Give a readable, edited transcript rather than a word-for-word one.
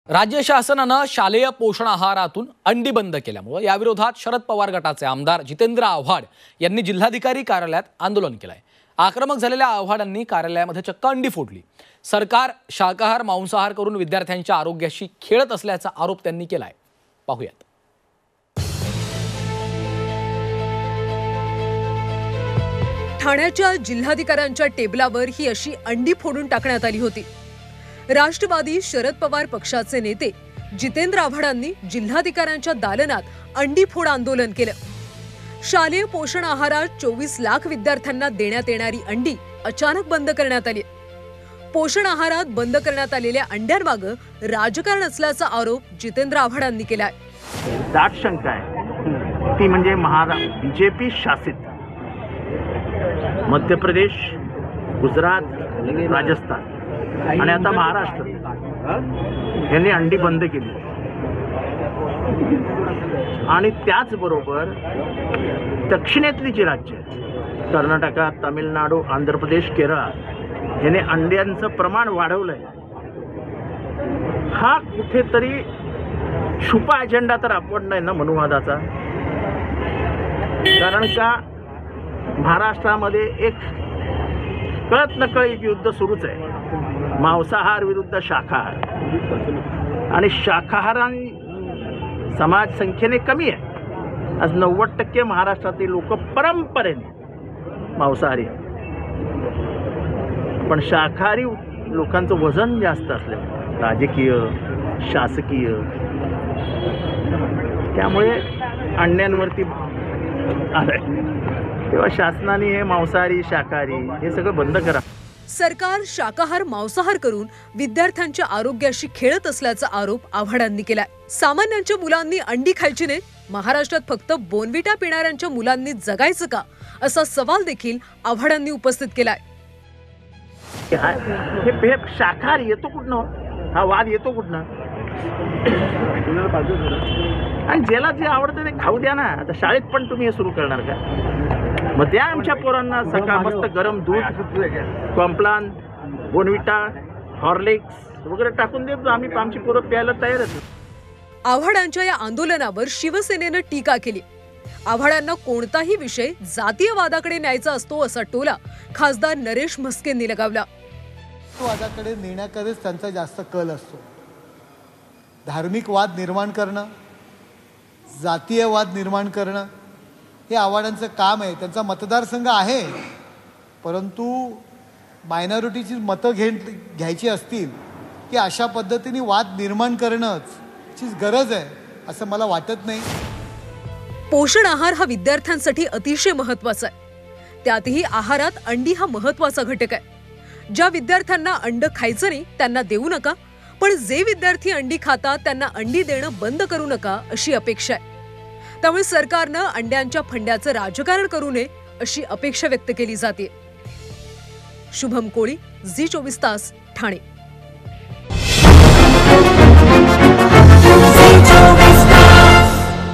राज्य शासनानं शालेय पोषण आहारातून अंडी बंद केल्यामुळे याविरोधात शरद पवार गटाचे आमदार जितेंद्र आव्हाड यांनी जिल्हाधिकारी कार्यालयात आंदोलन केलंय। आक्रमक झालेल्या आव्हाडांनी कार्यालयामध्ये चक्क अंडी फोडली। सरकार शाकाहार मांसाहार करून विद्यार्थ्यांच्या आरोग्याशी खेळत असल्याचा आरोप त्यांनी केलाय। पाहूयात। ठाण्याच्या जिल्हाधिकाऱ्यांच्या टेबलावर ही अशी अंडी फोडून टाकण्यात आली होती। राष्ट्रवादी शरद पवार पक्षाचे नेते जितेंद्र आव्हाडांनी जिल्हाधिकाऱ्यांच्या दालनात अंडी फोड आंदोलन केलं। शालेय पोषण आहारात 24 लाख विद्यार्थ्यांना देण्यात येणारी अंडी अचानक बंद करण्यात आली। पोषण आहारात बंद करण्यात आलेल्या अंड्यांमागे राजकारण असल्याचा आरोप जितेंद्र आव्हाडांनी केलाय। दाट शंका आहे ती म्हणजे बीजेपी शासित मध्य प्रदेश, गुजरात, राजस्थान आणि आता महाराष्ट्र यांनी अंडी बंद केली आणि त्याचबरोबर दक्षिणेतली जी राज्य कर्नाटक, तामिळनाडू, आंध्र प्रदेश, केरळ यांनी अंड्यांचं प्रमाण वाढवलंय। हा कुठेतरी छुपा अजेंडा तर आपण नाही ना मनुवादाचा, कारण का महाराष्ट्रामध्ये एक कळत नकळत युद्ध सुरूच आहे, मांसाहार विरुद्ध शाकाहार। आणि शाकाहाराने समाज संख्येने कमी आहे। आज 90% महाराष्ट्रातील लोक परंपरेने मांसाहारी आहेत, पण शाकाहारी लोकांचं वजन जास्त असल्यामुळे राजकीय शासकीय त्यामुळे अंड्यांवरती आलंय। तेव्हा शासनाने हे मांसाहारी शाकाहारी हे सगळं बंद करा। सरकार शाकाहार मांसाहार करून विद्यार्थ्यांच्या आरोग्याशी खेळत असल्याचा आरोप आव्हाडांनी केलाय। सामान्यांच्या मुलांनी अंडी खायची नाही, महाराष्ट्रात फक्त बोनविटा पिणाऱ्यांच्या मुलांनी जगायचं का, असा सवाल देखील आव्हाडांनी उपस्थित केलाय। हे शाकाहारी येतो कुठनं, हा वाद येतो कुठनं? आणि ज्याला जे आवडतं ते खाऊ द्या ना। आता शाळेत पण तुम्ही हे सुरू करणार का? मग त्या आमच्या पोरांना सकाळ मस्त गरम दूध, कॉम्प्लान, बोनविटा, हॉर्लिक्स वगैरे टाकून देतो आम्ही, आमची पोरं प्यायला तयार आहेत। आव्हाडांच्या या आंदोलनावर शिवसेनेनं टीका केली। आव्हाडांना कोणताही विषय जातीय वादाकडे न्यायचा असतो असा टोला खासदार नरेश म्हस्केंनी लगावला। वादाकडे नेण्याकडेच त्यांचा जास्त कल असतो। धार्मिक वाद निर्माण करणं, जातीय वाद निर्माण करणं हे आव्हाडांचं काम आहे। त्यांचा मतदारसंघ आहे, परंतु मायनॉरिटीची मतं घ्यायची असतील की अशा पद्धतीने वाद निर्माण करणंची गरज आहे असं मला वाटत नाही। पोषण आहार हा विद्यार्थ्यांसाठी अतिशय महत्त्वाचा आहे। त्यातही आहारात अंडी हा महत्त्वाचा घटक आहे। ज्या विद्यार्थ्यांना अंड खायचं नाही त्यांना देऊ नका, पण जे विद्यार्थी अंडी खातात त्यांना अंडी देणं बंद करू नका अशी अपेक्षा आहे। त्यामुळे सरकारनं अंड्यांच्या फंड्याचं राजकारण करू नये अशी अपेक्षा व्यक्त केली जाते। शुभम कोळी, झी 24 तास, ठाणे।